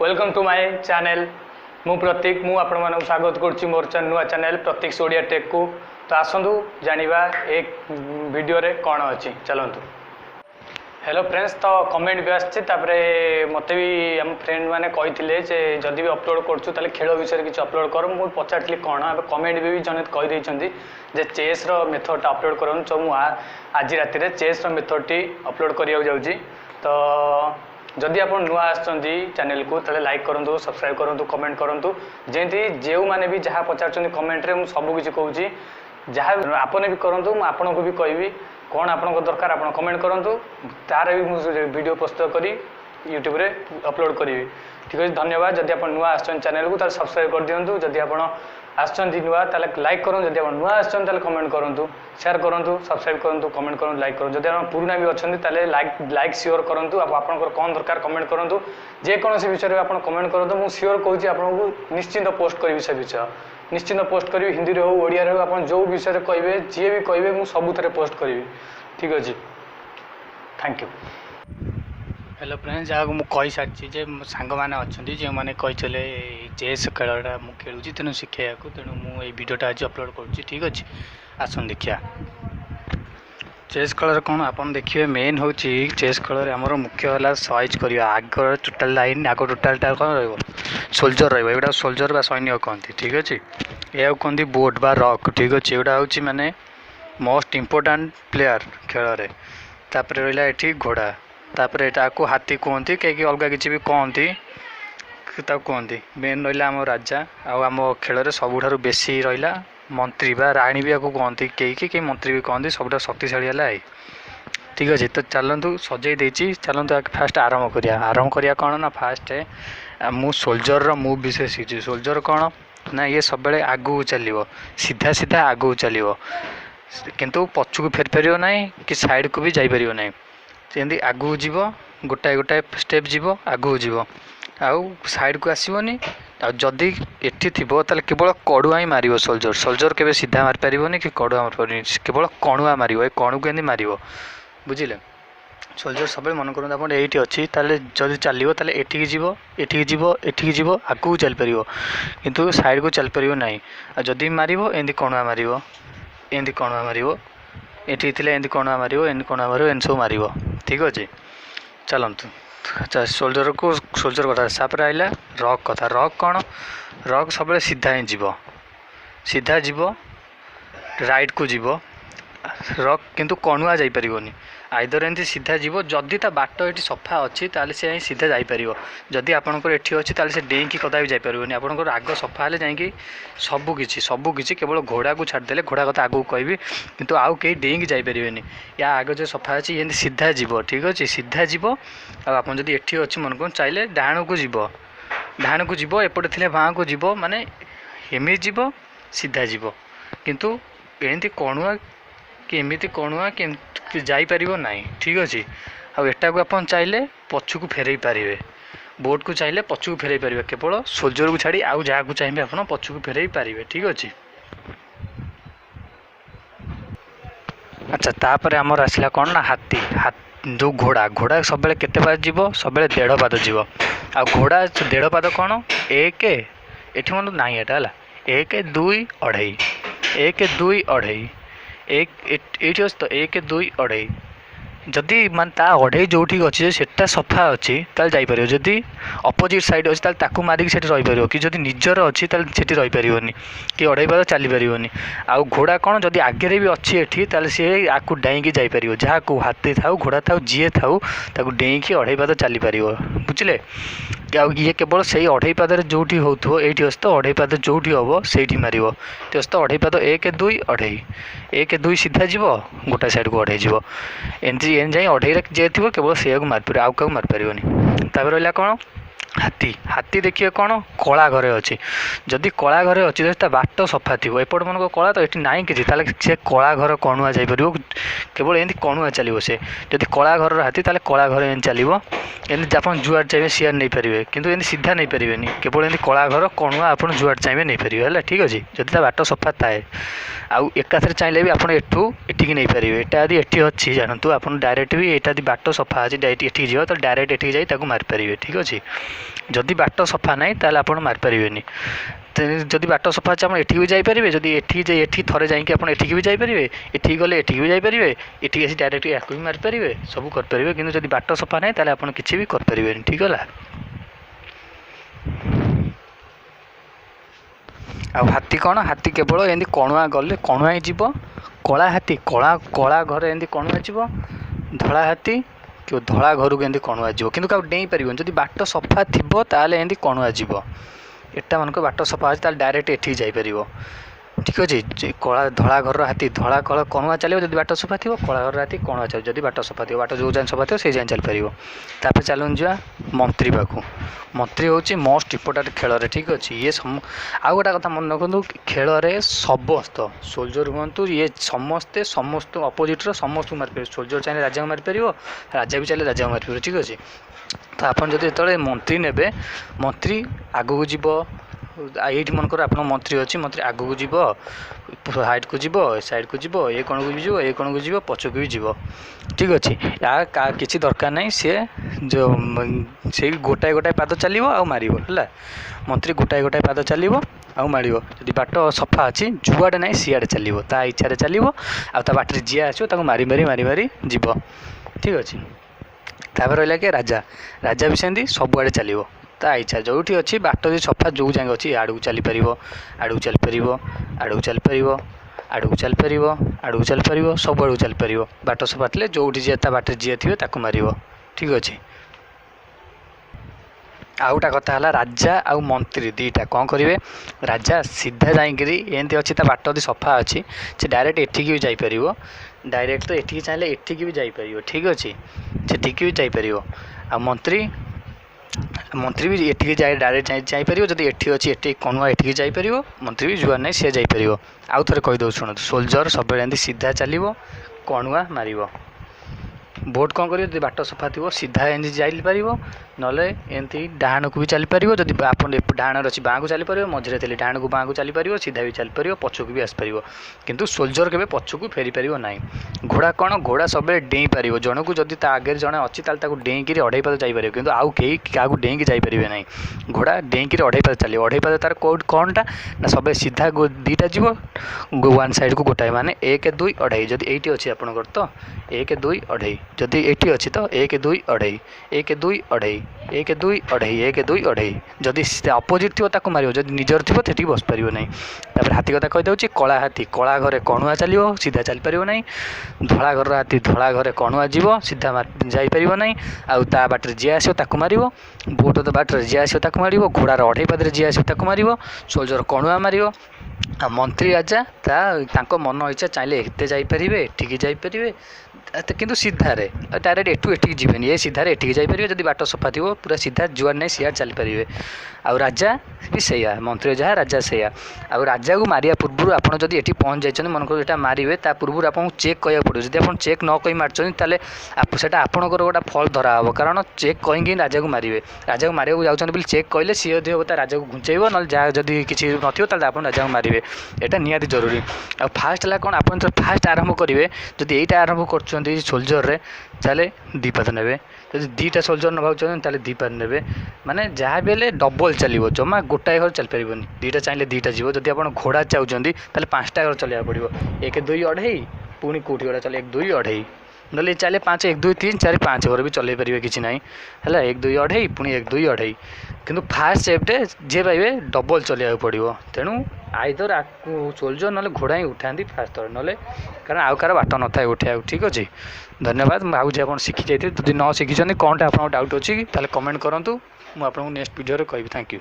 Welcome to my channel मु प्रतीक मु आपण मानक स्वागत करुच्ची मोर नुआ चैनल प्रतीक ओडिया टेक को। तो आसतु जानिबा एक वीडियो रे कौन अच्छी चलतु। हेलो फ्रेंड्स, तो कमेंट भी आसपरे मत भी आम फ्रेंड मैंने कही जे जदि भी अपलोड करूँ ताले खेल विषय किसी अपलोड कर मुझे पचारि कौन ए कमेंट भी जन कहीदे जे चेस मेथड अपलोड करूँ। तो मुझे आज राति चेस मेथड अपलोड करने जाऊँगी। तो जदि आप नुआ आसछंती चैनल को ताले लाइक करूँ, सब्सक्राइब करूँ, कमेंट करूँ। जमी जो मैंने भी जहाँ पचार कमेंट रे सबकि कहूँ जहाँ आपने भी करूँ आपन को भी कहबी कौन आपन को दरकार आप कमेंट करूँ तार भी मुझे वीडियो प्रस्तुत करी यूट्यूब रे अपलोड करी। ठीक है, धन्यवाद। जदि आप नुआ आसछन चैनल को ताले सब्सक्राइब कर दियंतु। जदि आप आसछंती नुआ ताले लाइक करूँ, जदि आप नुआ आसछन ताले कमेंट करूँ, शेयर करूँ, सब्सक्राइब करूँ, कमेंट करूँ, लाइक करूँ। जदि आप पुराना भी अच्छा ताले लाइक सियोर करूँ। आपंकर कौन दरकार कमेंट करूँ, जेकोसी विषय में आप कमेंट करूँ। मुझे सियोर कहूँ आपको निश्चिंत पोस्ट करी से विषय निश्चिंत पोस्ट करी, हिंदी रे हो ओडिया रे हो, आप जो विषय कहे जी भी कहे मुझे सबुथ पोस्ट करी। ठीक अच्छे, थैंक यू। हेलो फ्रेंड्स, जहाँ मुझे कही सारी जे सांग मैंने अच्छा जो मैंने कही चेस खेलटा मुझे खेलुची तेणु शिखाया तेणु मुझे भिडटा आज अपलोड करुँची। ठीक अच्छे, आसन देखिया चेस खेल कौन आप देखिए मेन हूँ चेस खेल आमर मुख्य है साइज करवा आग टोटाल लाइन आग टोटालटा कौन रोलजर रहा सोल्जर बा सैनिक कहती। ठीक अच्छे, यह कहती बोट बा रॉक। ठीक अच्छे, एटा हूँ माने मोस्ट इम्पोर्टाट प्लेयर खेल। तापर रहा ये घोड़ा, तापर यहाँ को हाथी कहती, कहीं अलग किसी भी कहती कहती। मेन रहा आम राजा आम खेल सबुठ बेसी रहा मंत्री बा राणी भी आपको कहती, कई मंत्री भी कहती सब शक्तिशाली है। ठीक अच्छे, तो चलतु सजे देती चलतु फास्ट आरंभ करिया कौन ना फास्ट मु सोल्जर मुव विषय शिखी। सोल्जर कौन ना ये सब आगू चलो सीधा सीधा आगू चलो किंतु पछू फेर पार ना कि साइड को भी जापर ना। जमी आगू जीव गोटाए गोटाए स्टेप जीव आगू जीव आउ साइड को आसबनी। जदि एटी थी केवल कड़ुआ ही मार सोल्जर। सोल्जर के सीधा मार पार कि कड़ुआ मार पार केवल कणुआ मार कणु को एमती मार बुझे। सोल्जर सब मन करूँ आप ये अच्छी जब चलो एठिक जीव एठिक जीव एठिक जीव आगू चल पार किंतु साइड को चल पार ना। जदि मार एमती कणुआ मार एमती कणुआ मार ये एमती कणुआ मार एमती कणुआ मार एम सब मार। ठीक अच्छे, चलतु अच्छा सोल्जर को सोल्जर कथा तापर आइला रॉक कथा। रॉक कौन रॉक सब सीधा ही जीव सीधा जीव राइट को जीव रॉक किंतु कणुआ जापर आइदर एमती सीधा जीव। जदि ता बाट ये सफा अच्छी ताले से सीधा जापर। जदि आपंकर एठी अच्छी ताले से डेईकी कदा भी जापर आपंकर आग सफा है जाकि सबकि केवल घोड़ा को छाड़देले घोड़ा कथा आगू कहबी किंतु आउ कहीं डेईकी जापर या आग जो सफा अच्छी ये सीधा जीव। ठीक अच्छे, सीधा जीव आप एठी अच्छी मन को चाहिए डाण को जीव डाण को जीव एपटे थे बाँ को जीव माने एमती जीव सीधा जीव किंतु एमती कणुआ कि एमती कणुआ कि जापर ना। ठीक अच्छे, आटा को आप चाहिए पछू को फेरई पारे बोट को चाहिए पछू को फेरई पारे केवल सोल्जर को छाड़ी आउ जहाँ को चाहिए आप पछू को फेरई पारे। ठीक अच्छे, अच्छा तापर आमर आसला कौन ना हाथी जो घोड़ा घोड़ा सब केते पाद जीव सब 1.5 पाद जीव आ घोड़ा 1.5 पाद कौन एक एठी मन ना एटा है 1 2 अढ़ाई 1 2 अढ़ाई एक ये तो 1 2 अढ़ाई जदि मान ता अढ़ाई जो अच्छी सेटा सफा अच्छी जापर। जदि अपोजिट साइड अच्छी ताकू मारिक से रहीपर कि जदि निजर अच्छी से रहीपर कि अढ़ाई पाद चली पार। आउ घोड़ा कौन जदि आगे भी अच्छी एठी सी आपको डाईकी जापर जहाँ को हाथी थाऊ घोड़ा थाऊ जी थाऊ डेईकी अढ़ाई पाद चली पार बुझे। ये केवल से अढ़ाई पाद जो हो ये तो अढ़ाई पाद जो हम से मार तो अढ़ाई पाद 1 2 अढ़ाई 1 2 सीधा जीव गोटा साइड को अढ़ाई जीव एमती एन जाए अढ़ाई जे थी केवल से मारपार आउ क्या मारपार। तापर रहा कौन हाथी हाथी देखिए कौन कला घरे अच्छी जदि कला घरे अच्छी तो बाट सफा थी एपट मन को कला तो ये ना कि से कला घर कणुआ जापर केवल एमती कणुआ चलो से जदि कला घर हाथी कला घर एम चलो एमती आप जुआड चाहिए सियार नहीं पारे किंतु एमती सीधा नहीं पारे केवल एमती कला घर कणुआ आप जुआड चाहिए नहीं पारे है। ठीक अच्छे, जदि बाट सफा थाए आउ एकाथरे चाहिए भी आप एठू एठिकी नहीं पारे एटा यदि एठी अच्छी जानतु आप डायरेक्ट भी यहाँ बाट सफा अच्छी डायरेक्ट एठिक जीव तो डायरेक्ट एठिक जाई ताकू मारि पारे। ठीक अच्छे। जदि बाट सफा ना ताल आप मारिपारे जदि बाट सफा अच्छे आप एठी भी जापरेंगे जदि एठी थरे जाइए आप एठी भी जापरेंगे एठी गले एठी भी जापरेंगे एठी आसी डायरेक्ट या भी मारिपारे सब करेंगे कि जब बाट सफा ना ताल आप किसी भी करेंगे ठीक है। आ हाथी कौन हाथी केवल एमती कणुआ गले कणुआ ही जीव कला हाथी कला कला घर एमती कणुआ जीव धला हाथी कि धला घर को एमती कणुआ जीव कि डेई पार जब बाट सफा थी ताल एमती कणुआ जीव एटा मन बाट सफा अच्छे डायरेक्ट एठी जापर ठीक अच्छे कला धला घर हाथी धला कला कणुआ चलो जब बाट सफा थी कला घर हाथी कणुआ चलो जब बाट सफा थी बाट जो जाए सफा थी से जाए चल पार चलूँ जा मंत्री पाखु मंत्री हूँ मोस्ट इम्पोर्टाट खेल ठीक अच्छे ये आउ गोटा कथा मन रखु खेल समस्त सोल्जर हूँ ये समस्ते समस्त अपोजिट समस्त मारिपार सोल्जर चाहिए राजा को मारिपार राजा भी चाहिए राजा को मारिपार ठीक अच्छे। तो आप जो मंत्री ने मंत्री आगू जीव ये मनकर आप मंत्री अच्छी मंत्री आगू जीव हाइट को जीव साइड को जीव ये कण को भी जीव ये कण को जीव पछक भी जीव ठीक अच्छे या किसी दरकार नहीं सी जो से गोटाए गोटाए पाद चलो आ मार है मंत्री गोटाए गोटाए पाद चलो आ मार जब बाट सफा अच्छी जुआड़े ना सियाड़े चलो ता इच्छा चलो आ बाटर जी आसो मारी मारी मारी मारी जीव ठीक अच्छे। तापर रहा कि राजा राजा भी सेमती सबुआड़े चलो ता इच्छा जो अच्छी बाट जो सफा जो जगह अच्छी आड़ को चली पार आड़ को चली पार आड़ को चली पार आड़ को चली पार आड़ को चली पार सब आड़ को चली पार बाट सफा थे जो बाट जी थे ताक मार ठीक अच्छे। आउ गोटा कथा है राजा आ मंत्री दीटा कौन करेंगे राजा सीधा जाकि एमती अच्छी बाट यदि सफा अच्छी से डायरेक्ट एठिक भी जापर डायरेक्ट तो एठिक चाहिए एठिक भी जापर ठीक अच्छे सेठिक भी जापर आ मंत्री मंत्री भी एठिक जाए डायरेक्ट जापर जब एठी अच्छी एठी कणुआ एठिक जापर मंत्री भी जुआर नहीं सी जापर आउ थे कहीदे शुणु सोल्जर सब एमती सीधा चलो कणुआ मार बोट कौन कर बाट सफा थी सीधा एमती जापर ना एमती डाण को भी चली पार जब आप डाण अच्छी बाँ को चली पार मझे थे डाण को बाँ को चली पार सीधा भी चली पार पछक भी आसपार किंतु सोल्जर के पछक फेरी पार ना घोड़ा कौन घोड़ा सब डेई पार जन को जब आगे जड़े अच्छी डेईकि अढ़ाई पाद जापर कि आउ कहीं क्या डेईकि जापर ना घोड़ा डेईकि अढ़ाई पाद चलो अढ़ाई पाद तार कौनटा ना सब सीधा दीटा जीव वन साइड को गोटाए माने 1 2 अढ़ाई जब ये अच्छी आपंकर तो 1 2 अढ़ाई जदि ये अच्छी तो 1 2 अढ़ाई 1 2 अढ़ाई 1 2 अढ़ाई 1 2 अढ़ाई जदि अपोजिट थी ताको मार जब निजर थी से बस पार ना तापर हाथी कथा कहीदे कला हाथी कला घरे कणुआ चलो सीधा चली पार ना धला घर हाथी धला घरे कणुआ जीव सीधा जापर ना आउ ता बाटर जी आसो ताको मार बोट तो बाटर जी आसो ताको मार घोड़ार अढ़ाई पाद जी आसो ताको मार सोल्जर कणुआ मार आ मंत्री राजा तांको मन इच्छा चाहिए एते जापर एठिक जापर किंतु सीधारे डायरेक्ट एठू एठिक जीवेनि ये सीधारे एठिक जापर जब बाट सफा थी पूरा सीधा जुआर नहीं सियाड़ चली पारे आउ राजा भी सैया मंत्री जहाँ राजा सैया आउ राजा को मारिया पूर्व आप जब ये पहुँच जाइए मनकर यहाँ मारे ता पूर्व आपको चेक कह पड़ो जब आप चेक न कही मार्चन ताले से आपंकर गोटा फल धरा हे कारण चेक कहीं राजा को मारे राजा को मारे जाऊँ बोली चेक कहले सी यदि हम राजा को घुंचेब ना जहाँ जब किसी नथिबो आप राजा को मारे यहाँ निहाती जरूरी आ फास्ट है कौन आप फास्ट आरंभ करेंगे जब यहीटा आरंभ कर सोल्जर रे ताले दीपाद ने जब दीटा सोल्जर ना चाहे दीपाद ने माने जहाँ भी डबल चलो जमा गोटाए घर चल पार दीटा चाहिए दीटा जीव जब आप घोड़ा चाहते 5टा घर चलवा पड़ो 1 2 अढ़ाई पुणी कौटी गोटा चल 1 2 अढ़ाई ना चाहिए 5 1 2 3 4 5 घर भी चल पारे कि ना है 1 2 अढ़ाई पुणी 1 2 अढ़ाई किंतु फास्ट सेफ्टे जे पाइबे डबल चलवा पड़ो तेणु आईदर सोल्जर ना घोड़ा ही उठा फास्ट थर ना कारण आउ कार बाट न था उठा ठीक अच्छे। धन्यवाद मुझे आप शिखी जाइए जब न शिखी कौन आप डाउट अच्छी कमेंट करूँ मुझे नेक्स्ट वीडियो कहि थैंक यू।